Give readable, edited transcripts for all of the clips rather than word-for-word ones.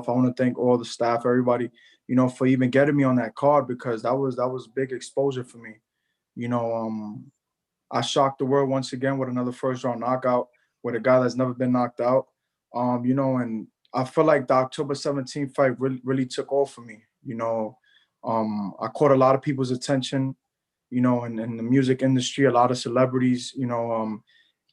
myself. I want to thank all the staff, everybody, for even getting me on that card, because that was big exposure for me. I shocked the world once again with another first round knockout with a guy that's never been knocked out. And I feel like the October 17th fight really took off for me. I caught a lot of people's attention, in the music industry, a lot of celebrities,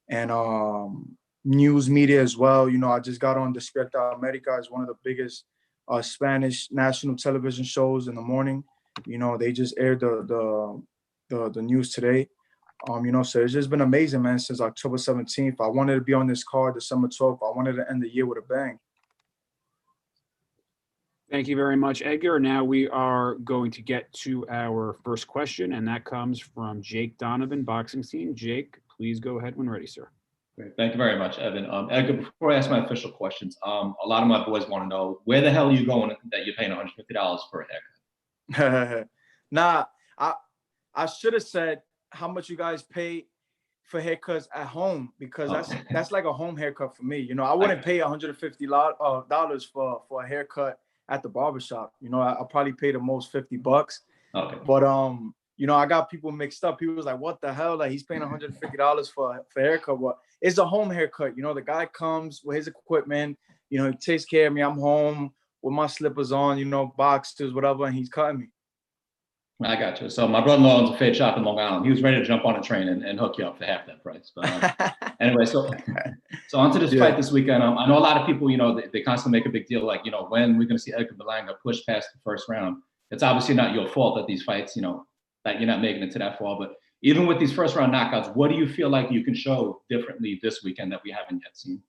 and news media as well. I just got on Despierta America. It's one of the biggest Spanish national television shows in the morning. They just aired the news today. So it's just been amazing, man, since October 17th. I wanted to be on this card December 12th. I wanted to end the year with a bang. Thank you very much, Edgar. Now we are going to get to our first question, and that comes from Jake Donovan, Boxing Scene. Jake, please go ahead when ready, sir. Great. Thank you very much, Evan. Edgar, before I ask my official questions, a lot of my boys want to know, where the hell are you going that you're paying $150 for a haircut? Nah, I should have said how much you guys pay for haircuts at home, because that's like a home haircut for me. I wouldn't pay $150 for a haircut at the barbershop. I'll probably pay the most $50. Okay. But I got people mixed up. People was like, what the hell? Like, he's paying $150 for a haircut. But it's a home haircut. The guy comes with his equipment, he takes care of me. I'm home with my slippers on, boxers, whatever, and he's cutting me. I got you. So my brother-in-law owns a fade shop in Long Island. He was ready to jump on a train and hook you up for half that price. But anyway, so onto this fight this weekend. I know a lot of people, they constantly make a big deal, like, when we're going to see Edgar Berlanga push past the first round. It's obviously not your fault that these fights, that you're not making it to that far. But even with these first round knockouts, what do you feel like you can show differently this weekend that we haven't yet seen?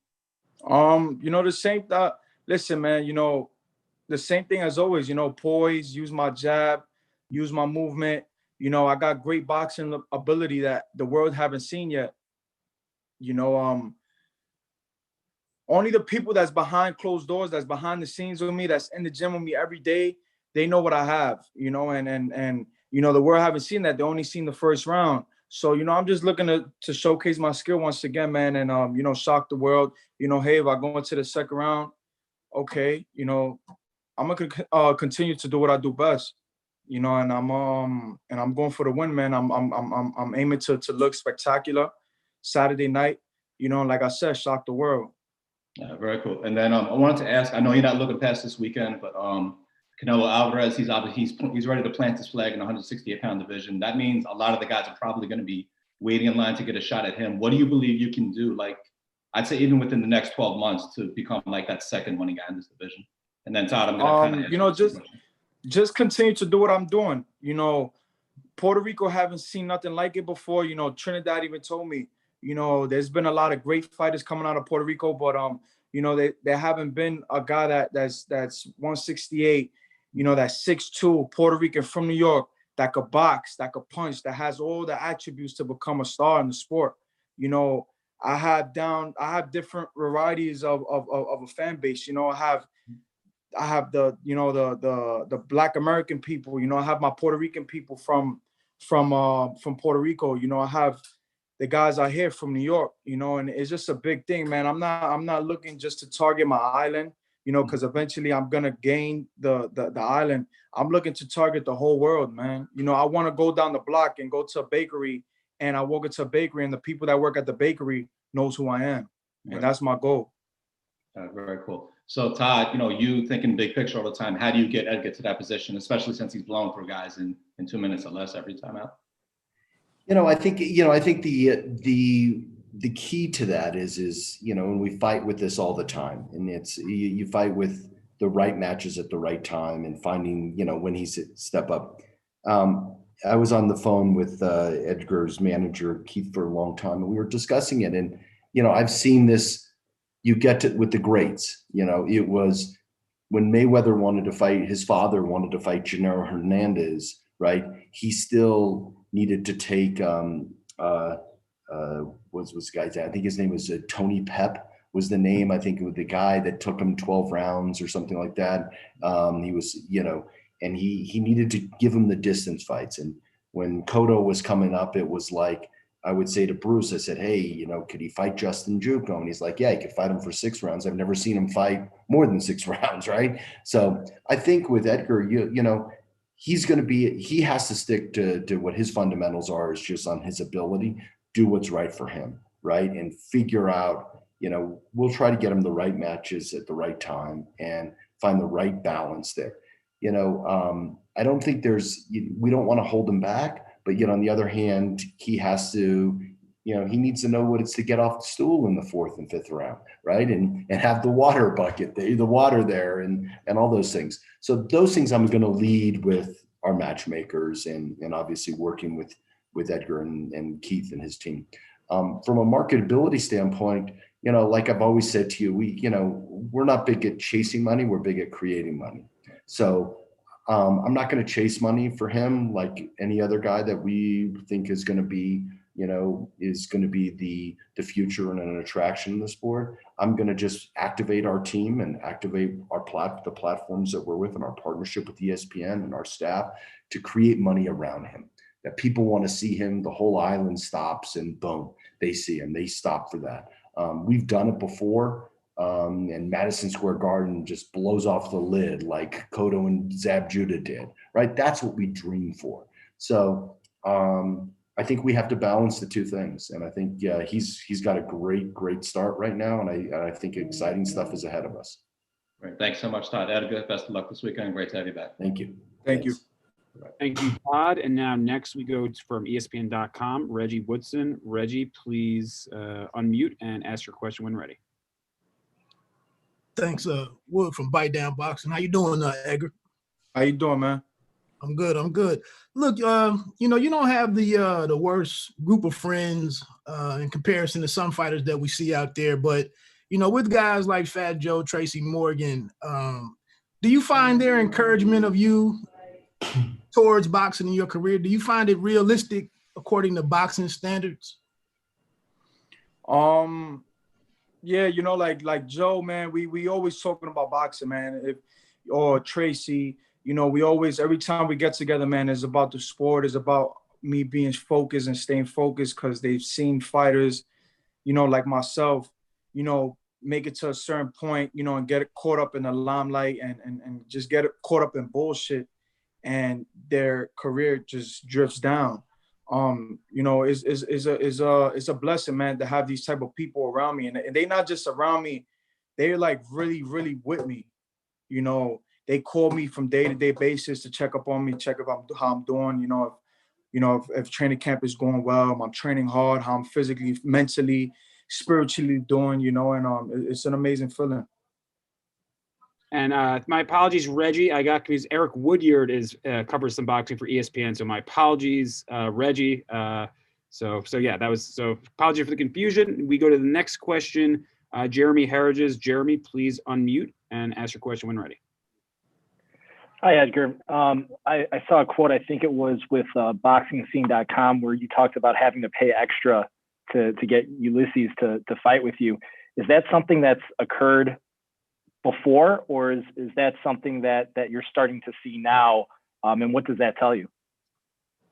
The same thing. Listen, man, the same thing as always, poise, use my jab, use my movement. I got great boxing ability that the world haven't seen yet. Only the people that's behind closed doors, that's behind the scenes with me, that's in the gym with me every day, they know what I have, and the world haven't seen that. They only seen the first round. So, I'm just looking to showcase my skill once again, man, and, shock the world. Hey, if I go into the second round, okay, I'm going to continue to do what I do best. And I'm going for the win, man. I'm aiming to look spectacular Saturday night. Like I said, shock the world. Yeah, very cool. And then I wanted to ask, I know you're not looking past this weekend, but Canelo Alvarez, he's ready to plant his flag in the 168-pound division. That means a lot of the guys are probably going to be waiting in line to get a shot at him. What do you believe you can do? Like, I'd say even within the next 12 months to become like that second winning guy in this division. And then Todd, I'm going to kind of just continue to do what I'm doing. Puerto Rico haven't seen nothing like it before. Trinidad even told me, there's been a lot of great fighters coming out of Puerto Rico, but there haven't been a guy that's 168, that's 6'2", Puerto Rican from New York, that could box, that could punch, that has all the attributes to become a star in the sport. I have different varieties of a fan base. I have the Black American people. I have my Puerto Rican people from Puerto Rico. I have the guys out here from New York. And it's just a big thing, man. I'm not looking just to target my island, because eventually I'm gonna gain the island. I'm looking to target the whole world, man. I want to go down the block and go to a bakery, and I walk into a bakery, and the people that work at the bakery knows who I am, and that's my goal. Very cool. So Todd, you thinking big picture all the time. How do you get Edgar to that position, especially since he's blowing through guys in 2 minutes or less every time out? I think the key to that is when we fight with this all the time, and it's you fight with the right matches at the right time and finding when he step up. I was on the phone with Edgar's manager Keith for a long time, and we were discussing it, and I've seen this. You get it with the greats. It was when Mayweather wanted to fight, his father wanted to fight Gennaro Hernandez, right? He still needed to take what's the guy's name? I think his name was Tony Pep was the name. I think it was the guy that took him 12 rounds or something like that. He was, and he needed to give him the distance fights. And when Cotto was coming up, it was like, I would say to Bruce, I said, hey, you know, could he fight Justin Juco? And he's like, yeah, he could fight him for 6 rounds. I've never seen him fight more than 6 rounds, right? So I think with Edgar, you know, he has to stick to what his fundamentals are, is just on his ability, do what's right for him, right? And figure out, you know, we'll try to get him the right matches at the right time and find the right balance there. You know, I don't think we don't want to hold him back, but yet on the other hand, he has to, you know, he needs to know what it's to get off the stool in the 4th and 5th round, right? And have the water bucket, the water there, and all those things. So those things I'm going to lead with our matchmakers and obviously working with Edgar and Keith and his team. From a marketability standpoint, you know, like I've always said to you, we're not big at chasing money. We're big at creating money. So I'm not going to chase money for him like any other guy that we think is going to be, you know, is going to be the future and an attraction in the sport. I'm going to just activate our team and activate the platforms that we're with and our partnership with ESPN and our staff to create money around him. That people want to see him, the whole island stops and boom, they see him, they stop for that. We've done it before. And Madison Square Garden just blows off the lid like Cotto and Zab Judah did, right? That's what we dream for. So I think we have to balance the two things. And I think, he's got a great start right now. And I think exciting stuff is ahead of us. Great. Thanks so much, Todd. Edgar, best of luck this weekend. Great to have you back. Thank you. Thank you. Thank you, Todd. And now next we go from ESPN.com, Reggie Woodson. Reggie, please unmute and ask your question when ready. Thanks, Wood from Bite Down Boxing. How you doing, Edgar? How you doing, man? I'm good. Look, you know, you don't have the worst group of friends in comparison to some fighters that we see out there. But, you know, with guys like Fat Joe, Tracy Morgan, do you find their encouragement of you towards boxing in your career, do you find it realistic according to boxing standards? Yeah, you know, like Joe, man, we always talking about boxing, man. Or Tracy, you know, we always, every time we get together, man, it's about the sport. It's about me being focused and staying focused because they've seen fighters, you know, like myself, you know, make it to a certain point, you know, and get caught up in the limelight and just get caught up in bullshit, and their career just drifts down. You know, it's a blessing, man, to have these type of people around me, and they not just around me, they're like really with me. You know, they call me from day-to-day basis to check up on me, check how I'm doing. You know, if training camp is going well, I'm training hard, how I'm physically, mentally, spiritually doing. You know, and it's an amazing feeling. And my apologies, Reggie. I got confused. Eric Woodyard covers some boxing for ESPN, so my apologies, Reggie. So yeah, apology for the confusion. We go to the next question. Jeremy Harridges. Jeremy, please unmute and ask your question when ready. Hi, Edgar. I saw a quote, I think it was with boxingscene.com, where you talked about having to pay extra to get Ulises to fight with you. Is that something that's occurred before, or is that something that you're starting to see now? And what does that tell you?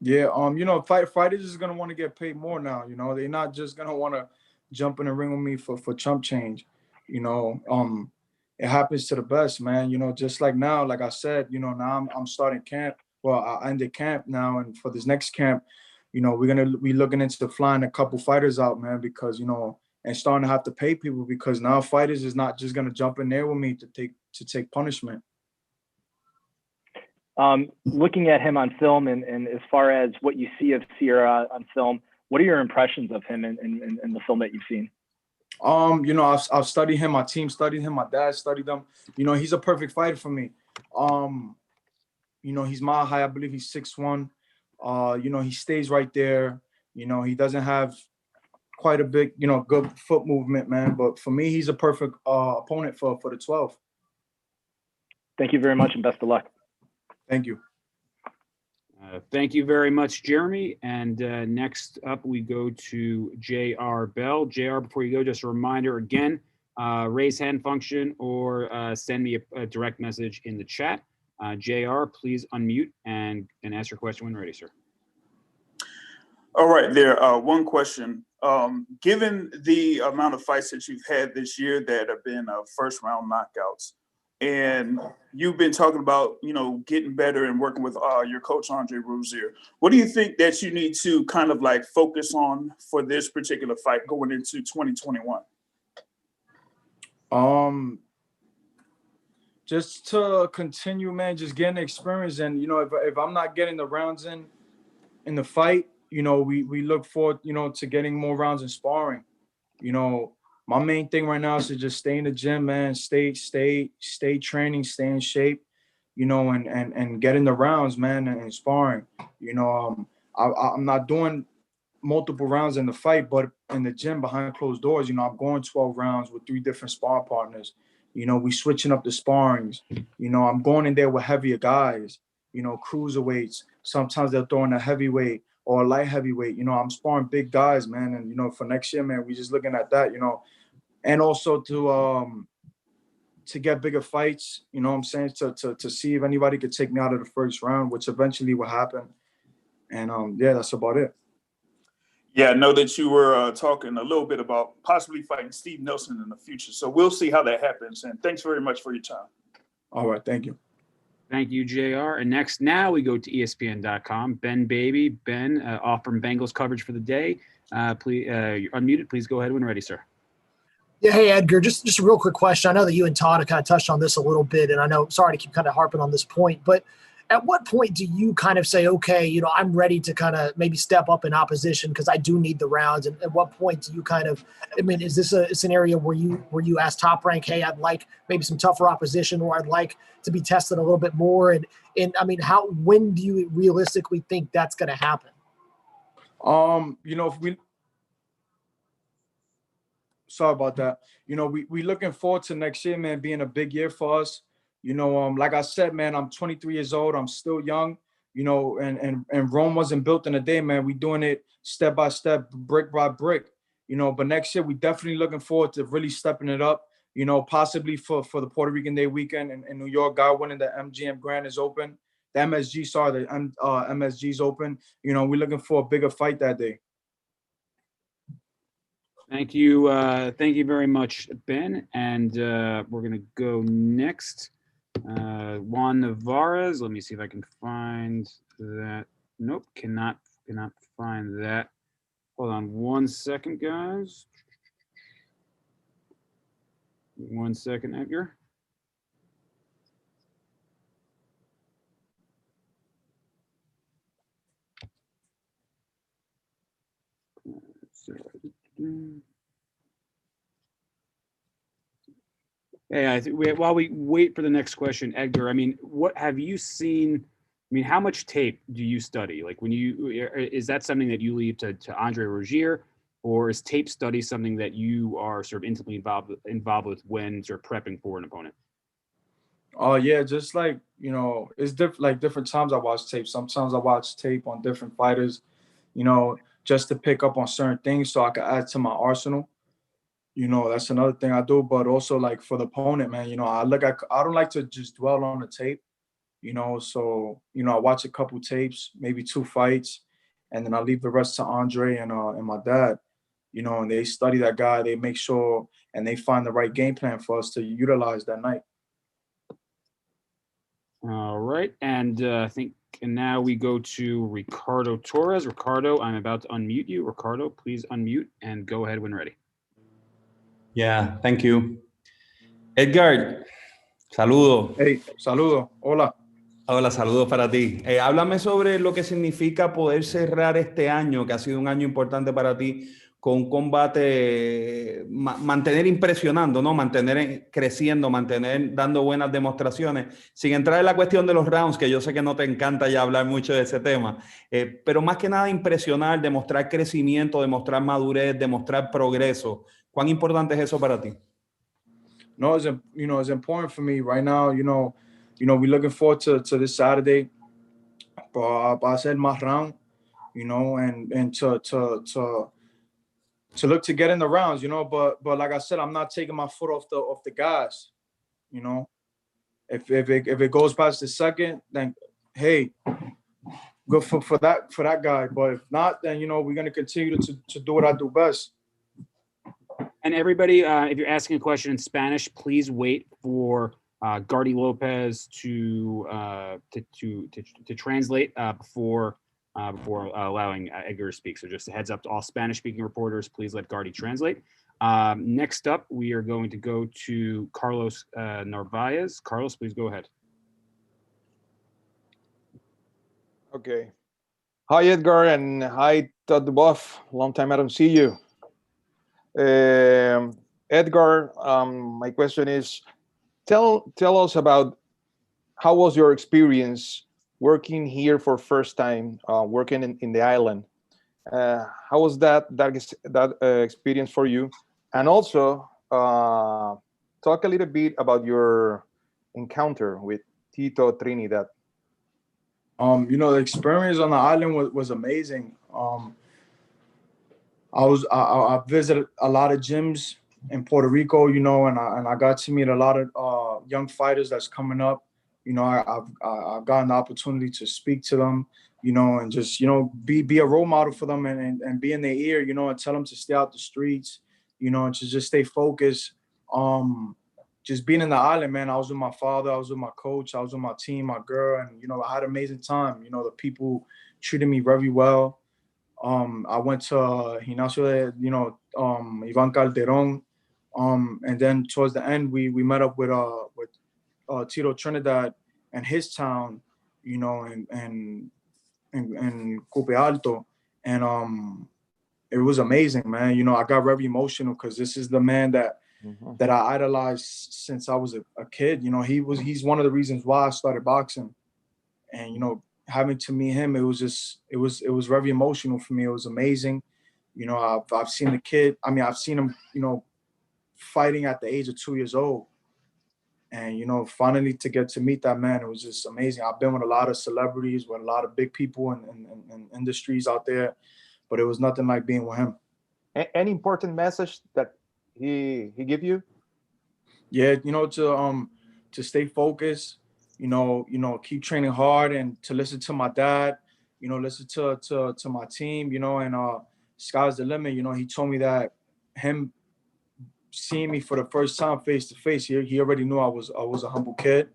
Yeah, you know, fighters is gonna want to get paid more now. You know, they're not just gonna want to jump in the ring with me for chump change. You know, it happens to the best, man. You know, just like now, like I said, you know, now I'm starting camp. Well, I ended camp now, and for this next camp, you know, we're gonna be looking into flying a couple fighters out, man, because, you know, and starting to have to pay people, because now fighters is not just gonna jump in there with me to take punishment. Looking at him on film and as far as what you see of Sierra on film, what are your impressions of him in the film that you've seen? You know, I've studied him. My team studied him. My dad studied him. You know, he's a perfect fighter for me. You know, he's mile high. I believe he's 6'1". You know, he stays right there. You know, he doesn't have quite a big, you know, good foot movement, man. But for me, he's a perfect opponent for the 12. Thank you very much, and best of luck. Thank you. Thank you very much, Jeremy. And next up, we go to J.R. Bell. J.R., before you go, just a reminder again, raise hand function or send me a direct message in the chat. J.R., please unmute and ask your question when ready, sir. All right, there. One question. Given the amount of fights that you've had this year that have been first round knockouts, and you've been talking about, getting better and working with your coach, Andre Rozier, what do you think that you need to kind of like focus on for this particular fight going into 2021? Just to continue, man, just getting experience. And, if I'm not getting the rounds in the fight, we look forward, to getting more rounds in sparring. My main thing right now is to just stay in the gym, man, stay training, stay in shape, and get in the rounds, man, and sparring. I'm not doing multiple rounds in the fight, but in the gym behind closed doors, I'm going 12 rounds with 3 different sparring partners. We switching up the sparrings. I'm going in there with heavier guys, cruiserweights. Sometimes they're throwing a heavyweight or a light heavyweight. I'm sparring big guys, man. And, for next year, man, we just looking at that, and also to get bigger fights, what I'm saying, to see if anybody could take me out of the first round, which eventually will happen. And yeah, that's about it. Yeah, I know that you were talking a little bit about possibly fighting Steve Nelson in the future. So we'll see how that happens. And thanks very much for your time. All right. Thank you. Thank you, JR. And next, now we go to ESPN.com. Ben Baby. Ben, off from Bengals coverage for the day. Please, you're unmuted. Please go ahead when ready, sir. Yeah, hey, Edgar, just a real quick question. I know that you and Todd have kind of touched on this a little bit, and I know, sorry to keep kind of harping on this point, but at what point do you kind of say, okay, I'm ready to kind of maybe step up in opposition because I do need the rounds? And at what point do you kind of, is this a scenario where you ask Top Rank, hey, I'd like maybe some tougher opposition, or I'd like to be tested a little bit more? And when do you realistically think that's going to happen? Sorry about that. We looking forward to next year, man, being a big year for us. Like I said, man, I'm 23 years old. I'm still young, and Rome wasn't built in a day, man. We doing it step by step, brick by brick, but next year we definitely looking forward to really stepping it up, possibly for the Puerto Rican Day weekend in New York. God willing, the MGM Grand is open. The MSG's open. We're looking for a bigger fight that day. Thank you. Thank you very much, Ben. And we're going to go next. Juan Navarez. Let me see if I can find that. Nope, cannot find that. Hold on 1 second, guys. 1 second, Edgar. Hey, I think while we wait for the next question, Edgar, what have you seen? How much tape do you study? Like, is that something that you leave to Andre Rozier, or is tape study something that you are sort of intimately involved with when sort of prepping for an opponent? Oh yeah, just like, it's different times I watch tape. Sometimes I watch tape on different fighters, just to pick up on certain things so I can add to my arsenal. That's another thing I do. But also, like, for the opponent, man, I don't like to just dwell on the tape, so, I watch a couple tapes, maybe 2 fights, and then I leave the rest to Andre and my dad, and they study that guy, they make sure, and they find the right game plan for us to utilize that night. All right. And I think now we go to Ricardo Torres. Ricardo, I'm about to unmute you. Ricardo, please unmute and go ahead when ready. Yeah, thank you. Edgar, saludo. Hey, saludo. Hola. Hola, saludos para ti. Háblame sobre lo que significa poder cerrar este año, que ha sido un año importante para ti, con un combate, mantener impresionando, ¿no? Mantener creciendo, mantener dando buenas demostraciones, sin entrar en la cuestión de los rounds, que yo sé que no te encanta ya hablar mucho de ese tema, pero más que nada impresionar, demostrar crecimiento, demostrar madurez, demostrar progreso. ¿Cuán importante es eso para ti? No, it's important for me right now. We're looking forward to this Saturday. Para hacer más round, and to look to get in the rounds, but like I said, I'm not taking my foot off the gas. If it goes past the second, then hey, good for that guy. But if not, then we're gonna continue to do what I do best. And everybody, if you're asking a question in Spanish, please wait for Gardy Lopez to translate before allowing Edgar to speak. So just a heads up to all Spanish-speaking reporters, please let Gardy translate. Next up, we are going to go to Carlos Narvaez. Carlos, please go ahead. Okay. Hi, Edgar, and hi, Todd Duboff. Long time I don't see you. Edgar, my question is, tell us about how was your experience working here for first time, working in the island. How was that experience for you? And also, talk a little bit about your encounter with Tito Trinidad. The experience on the island was amazing. I visited a lot of gyms in Puerto Rico, and I got to meet a lot of young fighters that's coming up. I've gotten the opportunity to speak to them, and just be a role model for them and be in their ear, and tell them to stay out the streets, and to just stay focused. Just being in the island, man, I was with my father, I was with my coach, I was with my team, my girl, and I had an amazing time. The people treated me very well. I went to Gimnasio de, Ivan Calderon, and then towards the end we met up with Tito Trinidad and his town, and Coupe Alto, and it was amazing, man. I got very emotional because this is the man that I idolized since I was a kid. He's one of the reasons why I started boxing, and having to meet him, it was very emotional for me. It was amazing. I've seen the kid. I mean, I've seen him, fighting at the age of 2 years old, and finally to get to meet that man, it was just amazing. I've been with a lot of celebrities, with a lot of big people in industries out there, but it was nothing like being with him. Any important message that he give you? Yeah, to stay focused, keep training hard, and to listen to my dad, listen to my team, and sky's the limit. He told me that him seeing me for the first time face to face, he already knew I was a humble kid,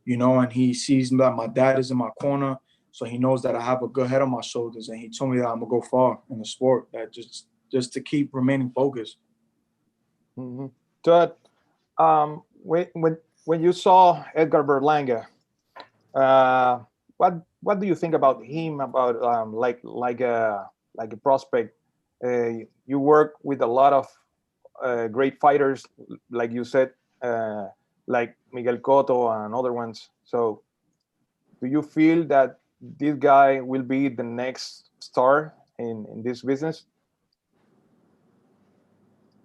and he sees that my dad is in my corner, so he knows that I have a good head on my shoulders, and he told me that I'm gonna go far in the sport, that just to keep remaining focused. Mm-hmm. Todd, when you saw Edgar Berlanga, what do you think about him? About like a prospect? You work with a lot of great fighters, like you said, like Miguel Cotto and other ones. So, do you feel that this guy will be the next star in this business?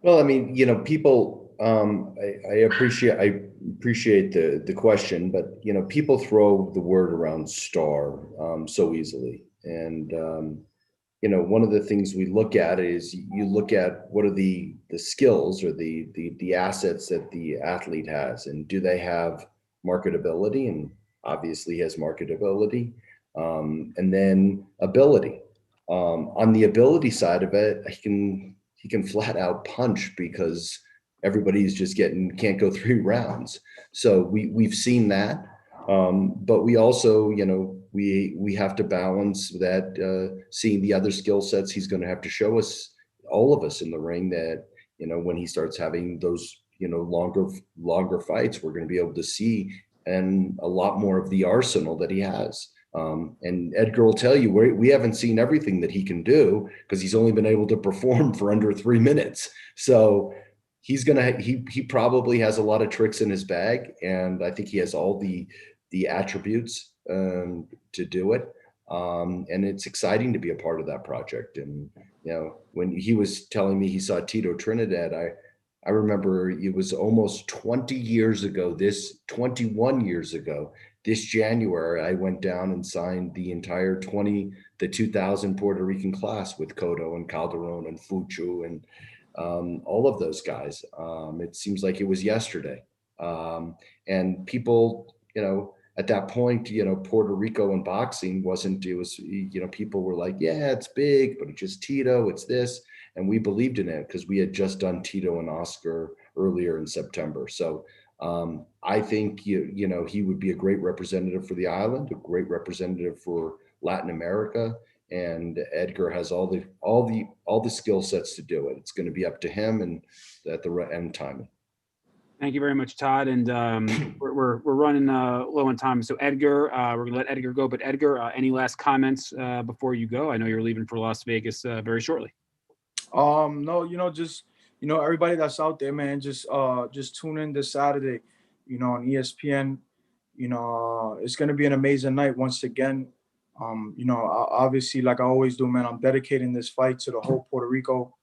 Well, I mean, people. I appreciate the question, but people throw the word around star so easily, and one of the things we look at is you look at what are the skills or the assets that the athlete has, and do they have marketability? And obviously he has marketability, and then ability. On the ability side of it, he can flat out punch because everybody's just can't go 3 rounds. So we've seen that. But we also, we have to balance that, seeing the other skill sets he's going to have to show us, all of us in the ring, that, when he starts having those, longer fights, we're going to be able to see and a lot more of the arsenal that he has. And Edgar will tell you, we haven't seen everything that he can do because he's only been able to perform for under 3 minutes. So he probably has a lot of tricks in his bag, and I think he has all the attributes to do it. And it's exciting to be a part of that project. And when he was telling me he saw Tito Trinidad, I remember it was almost 21 years ago, this January, I went down and signed the entire 2000 Puerto Rican class with Cotto and Calderon and Fuchu and all of those guys. It seems like it was yesterday. And people, at that point, Puerto Rico and boxing it was, people were like, yeah, it's big, but it's just Tito, it's this. And we believed in it because we had just done Tito and Oscar earlier in September. So I think, he would be a great representative for the island, a great representative for Latin America. And Edgar has all the skill sets to do it. It's going to be up to him and at the end timing. Thank you very much, Todd. And we're running low on time. So Edgar, we're gonna let Edgar go. But Edgar, any last comments before you go? I know you're leaving for Las Vegas very shortly. No, just everybody that's out there, man, just tune in this Saturday, on ESPN. It's gonna be an amazing night once again. Obviously, like I always do, man, I'm dedicating this fight to the whole Puerto Rico.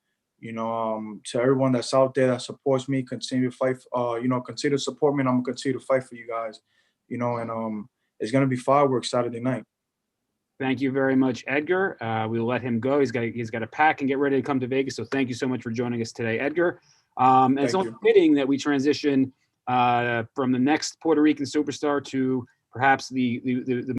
To everyone that's out there that supports me, continue to fight. Continue to support me, and I'm gonna continue to fight for you guys. And it's gonna be fireworks Saturday night. Thank you very much, Edgar. We will let him go. He's got to pack and get ready to come to Vegas. So thank you so much for joining us today, Edgar. And it's only fitting that we transition from the next Puerto Rican superstar to perhaps the